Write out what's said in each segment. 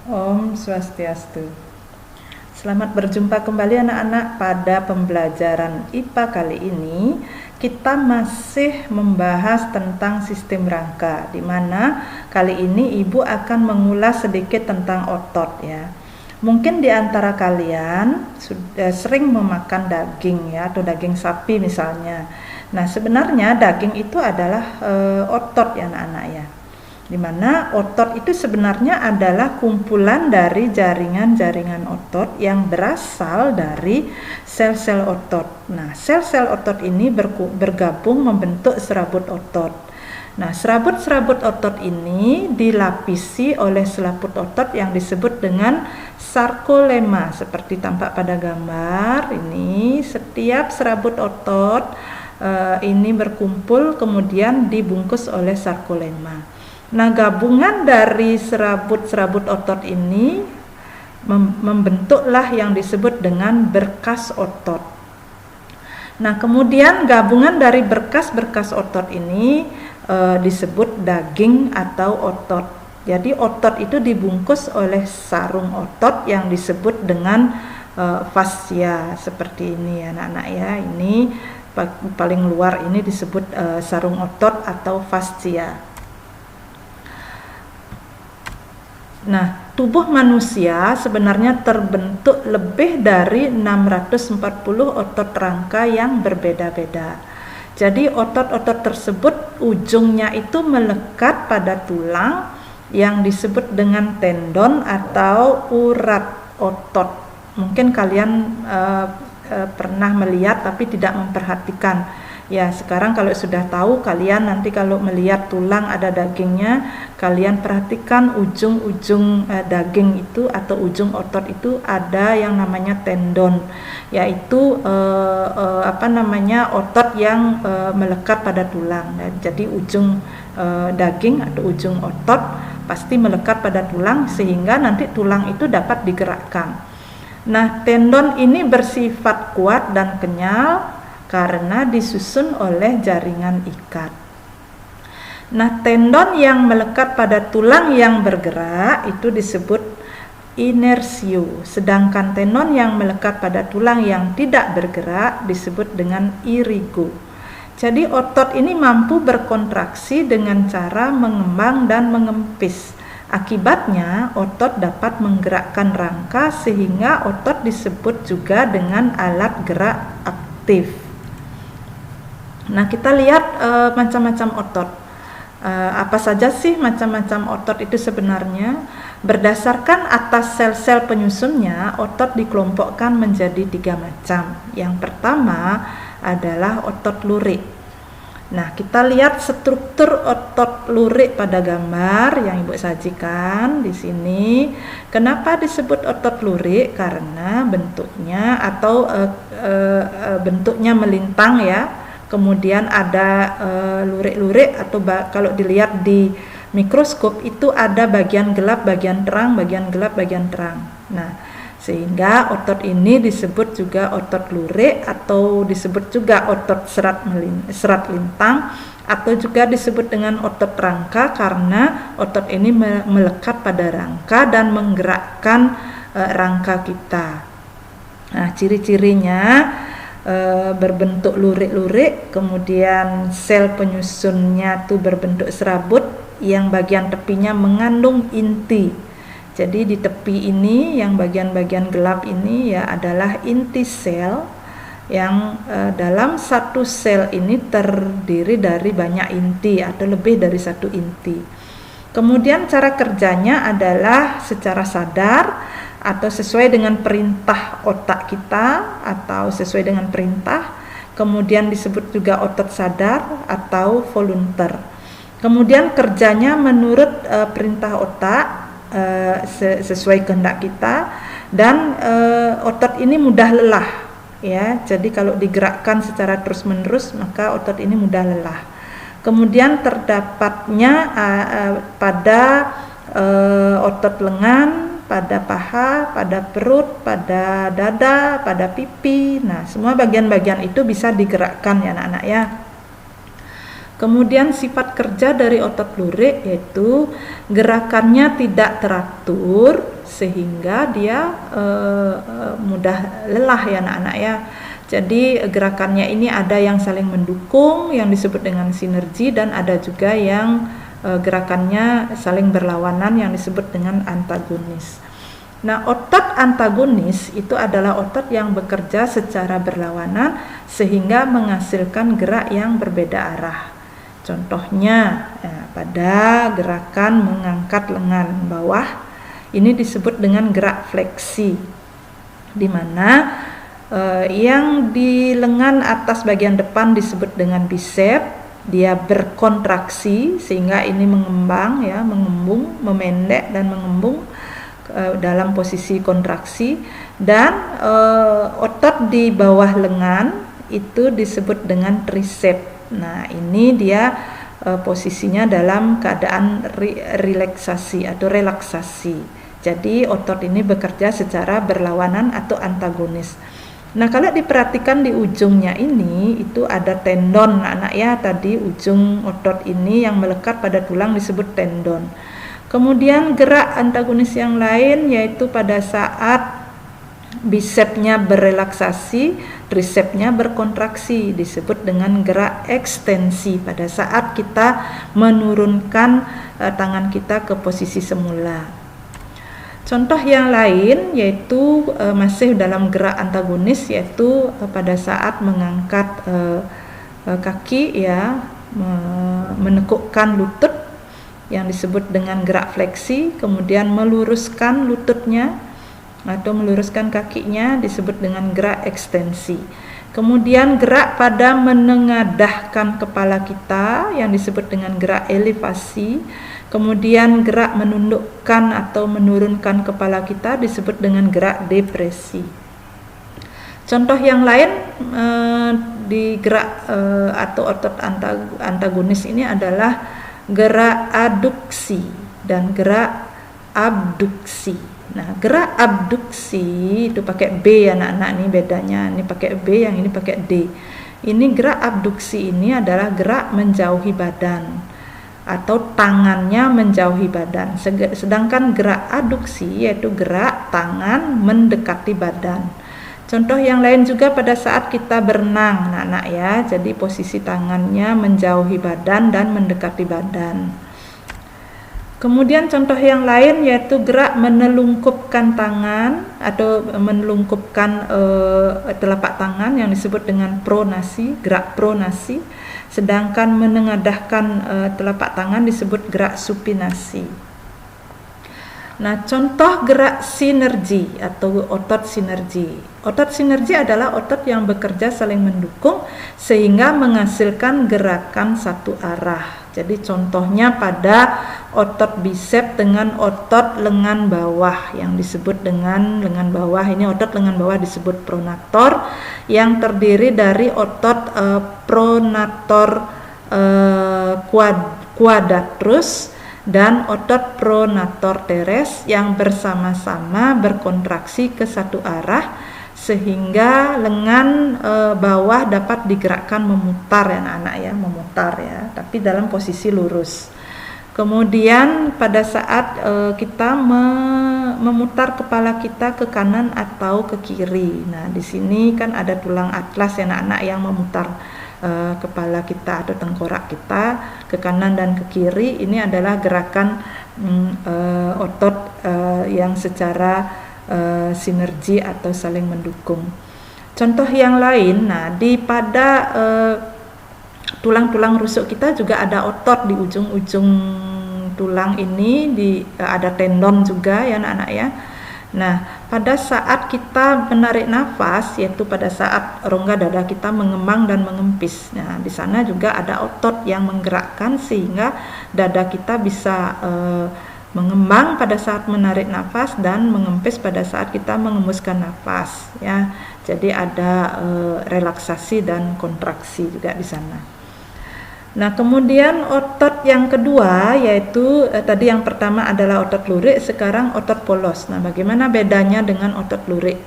Om Swastiastu. Selamat berjumpa kembali anak-anak pada pembelajaran IPA kali ini. Kita masih membahas tentang sistem rangka, di mana kali ini Ibu akan mengulas sedikit tentang otot ya. Mungkin di antara kalian sudah sering memakan daging ya, atau daging sapi misalnya. Nah, sebenarnya daging itu adalah otot ya anak-anak ya. Di mana otot itu sebenarnya adalah kumpulan dari jaringan-jaringan otot yang berasal dari sel-sel otot. Nah, sel-sel otot ini bergabung membentuk serabut otot. Nah, serabut-serabut otot ini dilapisi oleh selaput otot yang disebut dengan sarkolema. Seperti tampak pada gambar ini, setiap serabut otot ini berkumpul kemudian dibungkus oleh sarkolema. Nah, gabungan dari serabut-serabut otot ini membentuklah yang disebut dengan berkas otot. Nah, kemudian gabungan dari berkas-berkas otot ini disebut daging atau otot. Jadi otot itu dibungkus oleh sarung otot yang disebut dengan fascia seperti ini ya anak-anak ya. Ini paling luar ini disebut sarung otot atau fascia. Nah, tubuh manusia sebenarnya terbentuk lebih dari 640 otot rangka yang berbeda-beda. Jadi otot-otot tersebut ujungnya itu melekat pada tulang yang disebut dengan tendon atau urat otot. Mungkin kalian pernah melihat tapi tidak memperhatikan. Ya, sekarang kalau sudah tahu, kalian nanti kalau melihat tulang ada dagingnya, kalian perhatikan ujung-ujung daging itu atau ujung otot itu ada yang namanya tendon, yaitu otot yang melekat pada tulang. Nah, jadi ujung daging atau ujung otot pasti melekat pada tulang sehingga nanti tulang itu dapat digerakkan. Nah, tendon ini bersifat kuat dan kenyal karena disusun oleh jaringan ikat. Nah, tendon yang melekat pada tulang yang bergerak itu disebut inersio, sedangkan tendon yang melekat pada tulang yang tidak bergerak disebut dengan irigo. Jadi otot ini mampu berkontraksi dengan cara mengembang dan mengempis. Akibatnya otot dapat menggerakkan rangka sehingga otot disebut juga dengan alat gerak aktif. Nah, kita lihat macam-macam otot. Apa saja sih macam-macam otot itu sebenarnya? Berdasarkan atas sel-sel penyusunnya, otot dikelompokkan menjadi 3 macam. Yang pertama adalah otot lurik. Nah, kita lihat struktur otot lurik pada gambar yang Ibu sajikan di sini. Kenapa disebut otot lurik? Karena bentuknya atau bentuknya melintang ya. Kemudian ada lurik-lurik atau kalau dilihat di mikroskop itu ada bagian gelap, bagian terang, bagian gelap, bagian terang. Nah, sehingga otot ini disebut juga otot lurik atau disebut juga otot serat lintang atau juga disebut dengan otot rangka karena otot ini melekat pada rangka dan menggerakkan rangka kita. Nah, ciri-cirinya berbentuk lurik-lurik, kemudian sel penyusunnya tuh berbentuk serabut yang bagian tepinya mengandung inti. Jadi di tepi ini yang bagian-bagian gelap ini ya adalah inti sel yang dalam satu sel ini terdiri dari banyak inti atau lebih dari satu inti. Kemudian cara kerjanya adalah secara sadar atau sesuai dengan perintah otak kita atau sesuai dengan perintah. Kemudian disebut juga otot sadar atau volunteer. Kemudian kerjanya menurut perintah otak sesuai kehendak kita dan otot ini mudah lelah ya. Jadi kalau digerakkan secara terus-menerus maka otot ini mudah lelah. Kemudian terdapatnya pada otot lengan, pada paha, pada perut, pada dada, pada pipi. Nah, semua bagian-bagian itu bisa digerakkan ya anak-anak ya. Kemudian sifat kerja dari otot lurik yaitu gerakannya tidak teratur, sehingga dia mudah lelah ya anak-anak ya. Jadi gerakannya ini ada yang saling mendukung yang disebut dengan sinergi, dan ada juga yang gerakannya saling berlawanan yang disebut dengan antagonis. Nah, otot antagonis itu adalah otot yang bekerja secara berlawanan sehingga menghasilkan gerak yang berbeda arah. Contohnya pada gerakan mengangkat lengan bawah, ini disebut dengan gerak fleksi, di mana yang di lengan atas bagian depan disebut dengan bicep, dia berkontraksi sehingga ini mengembang ya, mengembung, memendek dan mengembung dalam posisi kontraksi, dan otot di bawah lengan itu disebut dengan tricep. Nah, ini dia posisinya dalam keadaan relaksasi atau relaksasi. Jadi otot ini bekerja secara berlawanan atau antagonis. Nah, kalau diperhatikan di ujungnya ini itu ada tendon anak ya, tadi ujung otot ini yang melekat pada tulang disebut tendon. Kemudian gerak antagonis yang lain yaitu pada saat bicepnya berrelaksasi, tricepnya berkontraksi, disebut dengan gerak ekstensi pada saat kita menurunkan tangan kita ke posisi semula. Contoh yang lain yaitu masih dalam gerak antagonis, yaitu pada saat mengangkat kaki ya, menekukkan lutut yang disebut dengan gerak fleksi, kemudian meluruskan lututnya atau meluruskan kakinya disebut dengan gerak ekstensi. Kemudian gerak pada menengadahkan kepala kita yang disebut dengan gerak elevasi. Kemudian gerak menundukkan atau menurunkan kepala kita disebut dengan gerak depresi. Contoh yang lain di gerak atau otot antagonis ini adalah gerak aduksi dan gerak abduksi. Nah, gerak abduksi itu pakai B anak-anak, ini bedanya, ini pakai B, yang ini pakai D. Ini gerak abduksi ini adalah gerak menjauhi badan atau tangannya menjauhi badan. Sedangkan gerak aduksi yaitu gerak tangan mendekati badan. Contoh yang lain juga pada saat kita berenang anak-anak ya. Jadi posisi tangannya menjauhi badan dan mendekati badan. Kemudian contoh yang lain yaitu gerak menelungkupkan tangan atau menelungkupkan telapak tangan yang disebut dengan pronasi, gerak pronasi. Sedangkan menengadahkan telapak tangan disebut gerak supinasi. Nah, contoh gerak sinergi atau otot sinergi. Otot sinergi adalah otot yang bekerja saling mendukung sehingga menghasilkan gerakan satu arah. Jadi contohnya pada otot bicep dengan otot lengan bawah yang disebut dengan lengan bawah. Ini otot lengan bawah disebut pronator yang terdiri dari otot pronator quadratus dan otot pronator teres yang bersama-sama berkontraksi ke satu arah sehingga lengan bawah dapat digerakkan memutar ya anak-anak ya, memutar ya, tapi dalam posisi lurus. Kemudian pada saat kita memutar kepala kita ke kanan atau ke kiri. Nah, di sini kan ada tulang atlas ya anak-anak yang memutar kepala kita atau tengkorak kita ke kanan dan ke kiri. Ini adalah gerakan otot yang secara sinergi atau saling mendukung. Contoh yang lain, nah di pada tulang-tulang rusuk kita juga ada otot di ujung-ujung tulang ini, ada tendon juga ya anak-anak ya. Nah, pada saat kita menarik nafas, yaitu pada saat rongga dada kita mengembang dan mengempis. Nah, di sana juga ada otot yang menggerakkan sehingga dada kita bisa mengembang pada saat menarik nafas dan mengempis pada saat kita mengembuskan nafas ya. Jadi ada relaksasi dan kontraksi juga di sana. Nah, kemudian otot yang kedua yaitu tadi yang pertama adalah otot lurik, sekarang otot polos. Nah, bagaimana bedanya dengan otot lurik?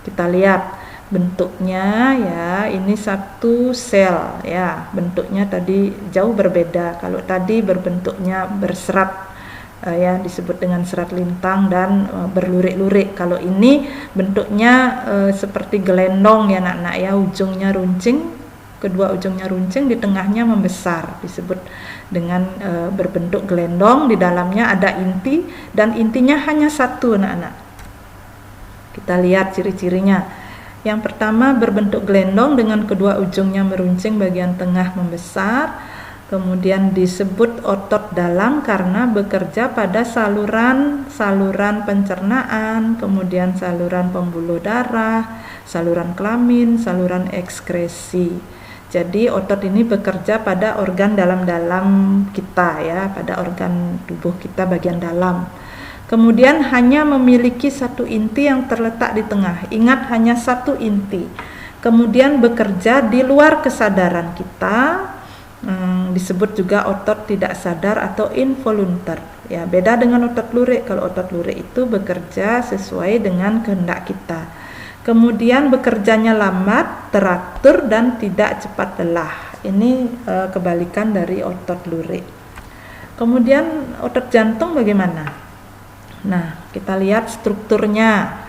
Kita lihat bentuknya ya, ini satu sel ya, bentuknya tadi jauh berbeda. Kalau tadi berbentuknya berserat ya disebut dengan serat lintang dan berlurik-lurik. Kalau ini bentuknya seperti gelendong ya anak-anak ya, ujungnya runcing, kedua ujungnya runcing, di tengahnya membesar, disebut dengan berbentuk gelendong. Di dalamnya ada inti dan intinya hanya satu anak-anak. Kita lihat ciri-cirinya. Yang pertama berbentuk gelendong dengan kedua ujungnya meruncing, bagian tengah membesar. Kemudian disebut otot dalam karena bekerja pada saluran pencernaan, kemudian saluran pembuluh darah, saluran kelamin, saluran ekskresi. Jadi otot ini bekerja pada organ dalam-dalam kita ya, pada organ tubuh kita bagian dalam. Kemudian hanya memiliki satu inti yang terletak di tengah. Ingat, hanya satu inti. Kemudian bekerja di luar kesadaran kita. Disebut juga otot tidak sadar atau involuntar. Ya, beda dengan otot lurik. Kalau otot lurik itu bekerja sesuai dengan kehendak kita. Kemudian bekerjanya lambat, teratur dan tidak cepat lelah. Ini kebalikan dari otot lurik. Kemudian otot jantung bagaimana? Nah, kita lihat strukturnya.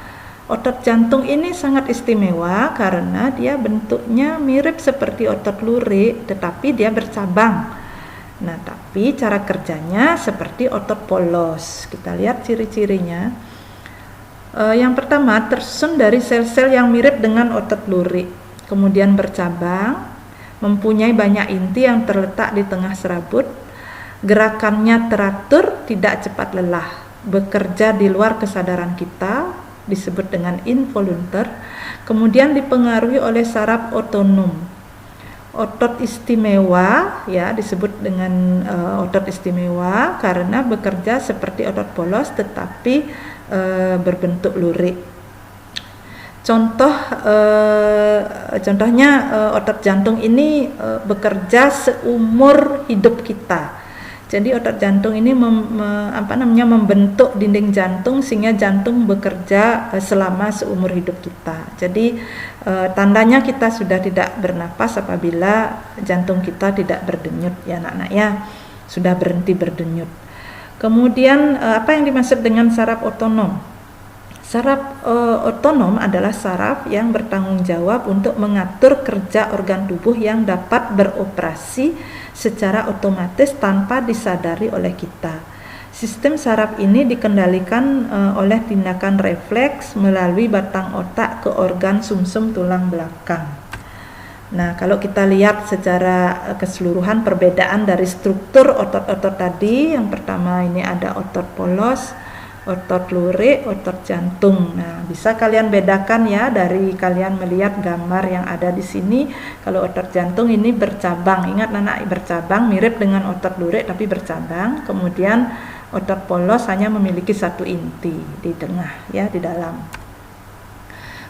Otot jantung ini sangat istimewa karena dia bentuknya mirip seperti otot lurik, tetapi dia bercabang. Nah, tapi cara kerjanya seperti otot polos. Kita lihat ciri-cirinya. Yang pertama, tersusun dari sel-sel yang mirip dengan otot lurik, kemudian bercabang, mempunyai banyak inti yang terletak di tengah serabut, gerakannya teratur, tidak cepat lelah, bekerja di luar kesadaran kita, disebut dengan involuntar, kemudian dipengaruhi oleh saraf otonom. Otot istimewa ya disebut dengan otot istimewa karena bekerja seperti otot polos tetapi berbentuk lurik. Contohnya otot jantung ini bekerja seumur hidup kita. Jadi otot jantung ini membentuk dinding jantung sehingga jantung bekerja selama seumur hidup kita. Jadi tandanya kita sudah tidak bernapas apabila jantung kita tidak berdenyut ya anak-anak ya, sudah berhenti berdenyut. Kemudian apa yang dimaksud dengan saraf otonom? Saraf otonom adalah saraf yang bertanggung jawab untuk mengatur kerja organ tubuh yang dapat beroperasi secara otomatis tanpa disadari oleh kita. Sistem saraf ini dikendalikan oleh tindakan refleks melalui batang otak ke organ sumsum tulang belakang. Nah, kalau kita lihat secara keseluruhan perbedaan dari struktur otot-otot tadi, yang pertama ini ada otot polos, otot lurik, otot jantung. Nah, bisa kalian bedakan ya dari kalian melihat gambar yang ada di sini. Kalau otot jantung ini bercabang. Ingat anak, bercabang mirip dengan otot lurik tapi bercabang. Kemudian otot polos hanya memiliki satu inti di tengah ya, di dalam.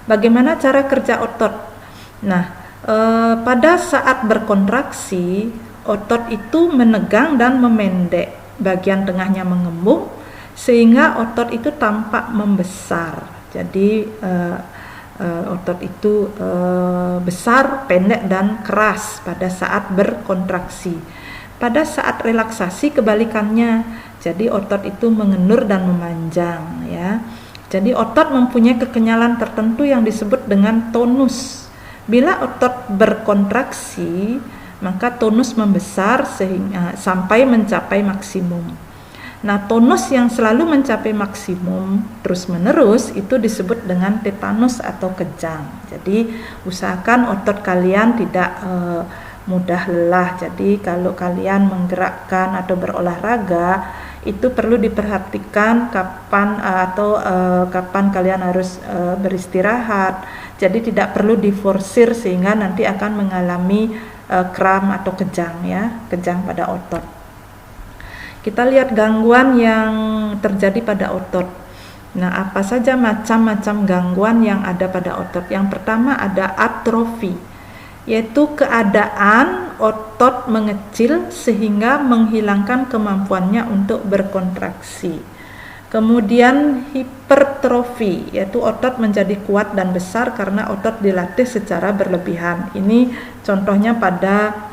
Bagaimana cara kerja otot? Nah, pada saat berkontraksi, otot itu menegang dan memendek. Bagian tengahnya mengembung sehingga otot itu tampak membesar. Jadi otot itu besar, pendek dan keras pada saat berkontraksi. Pada saat relaksasi kebalikannya. Jadi otot itu mengenur dan memanjang ya. Jadi otot mempunyai kekenyalan tertentu yang disebut dengan tonus. Bila otot berkontraksi, maka tonus membesar sehingga sampai mencapai maksimum. Nah, tonus yang selalu mencapai maksimum terus-menerus itu disebut dengan tetanus atau kejang. Jadi, usahakan otot kalian tidak mudah lelah. Jadi, kalau kalian menggerakkan atau berolahraga, itu perlu diperhatikan kapan kapan kalian harus beristirahat. Jadi, tidak perlu diforsir sehingga nanti akan mengalami kram atau kejang ya, kejang pada otot. Kita lihat gangguan yang terjadi pada otot. Nah, apa saja macam-macam gangguan yang ada pada otot? Yang pertama ada atrofi, yaitu keadaan otot mengecil sehingga menghilangkan kemampuannya untuk berkontraksi. Kemudian hipertrofi, yaitu otot menjadi kuat dan besar karena otot dilatih secara berlebihan. Ini contohnya pada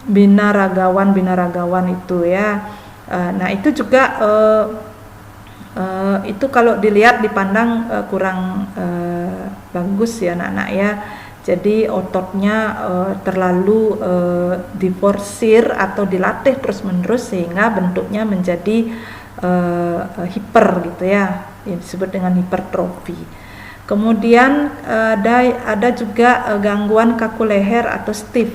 binaragawan itu ya. Nah itu juga itu kalau dilihat dipandang kurang bagus ya anak-anak ya. Jadi ototnya terlalu diforsir atau dilatih terus-menerus sehingga bentuknya menjadi hiper gitu ya, disebut dengan hipertrofi. Kemudian ada juga gangguan kaku leher atau stiff,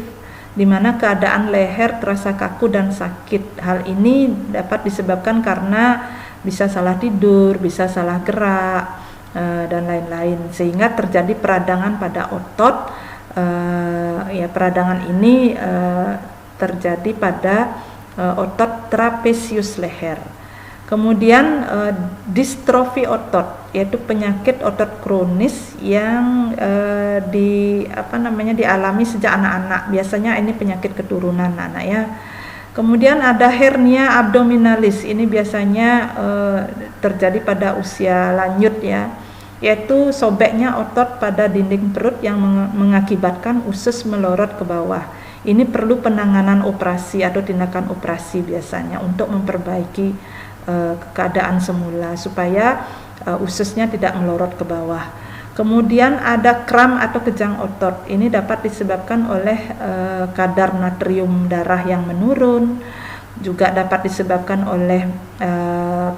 di mana keadaan leher terasa kaku dan sakit. Hal ini dapat disebabkan karena bisa salah tidur, bisa salah gerak, dan lain-lain, sehingga terjadi peradangan pada otot. Ya, peradangan ini terjadi pada otot trapesius leher. Kemudian distrofi otot, yaitu penyakit otot kronis yang dialami sejak anak-anak. Biasanya ini penyakit keturunan anak ya. Kemudian ada hernia abdominalis, ini biasanya terjadi pada usia lanjut ya, yaitu sobeknya otot pada dinding perut yang mengakibatkan usus melorot ke bawah. Ini perlu penanganan operasi atau tindakan operasi biasanya untuk memperbaiki keadaan semula supaya ususnya tidak melorot ke bawah. Kemudian ada kram atau kejang otot. Ini dapat disebabkan oleh kadar natrium darah yang menurun, juga dapat disebabkan oleh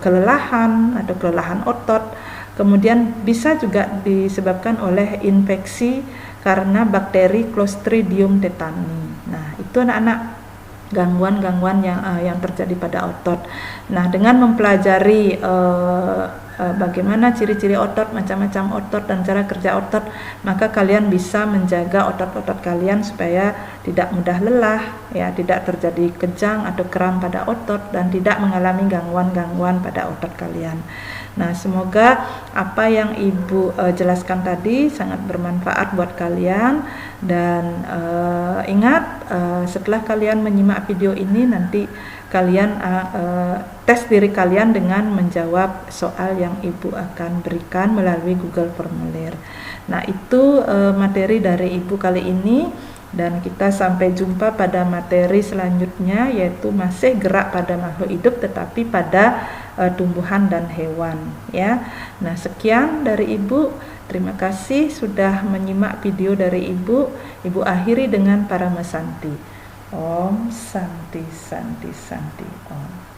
kelelahan atau kelelahan otot. Kemudian bisa juga disebabkan oleh infeksi karena bakteri Clostridium tetani. Nah, itu anak-anak gangguan-gangguan yang terjadi pada otot. Nah, dengan mempelajari bagaimana ciri-ciri otot, macam-macam otot dan cara kerja otot, maka kalian bisa menjaga otot-otot kalian supaya tidak mudah lelah, ya, tidak terjadi kejang atau kram pada otot dan tidak mengalami gangguan-gangguan pada otot kalian. Nah, semoga apa yang Ibu jelaskan tadi sangat bermanfaat buat kalian, dan ingat setelah kalian menyimak video ini nanti kalian tes diri kalian dengan menjawab soal yang Ibu akan berikan melalui Google Formulir. Nah, itu materi dari Ibu kali ini, dan kita sampai jumpa pada materi selanjutnya, yaitu masih gerak pada makhluk hidup tetapi pada tumbuhan dan hewan ya. Nah, sekian dari Ibu. Terima kasih sudah menyimak video dari Ibu. Ibu akhiri dengan Paramasanti. Om Santi Santi Santi Om.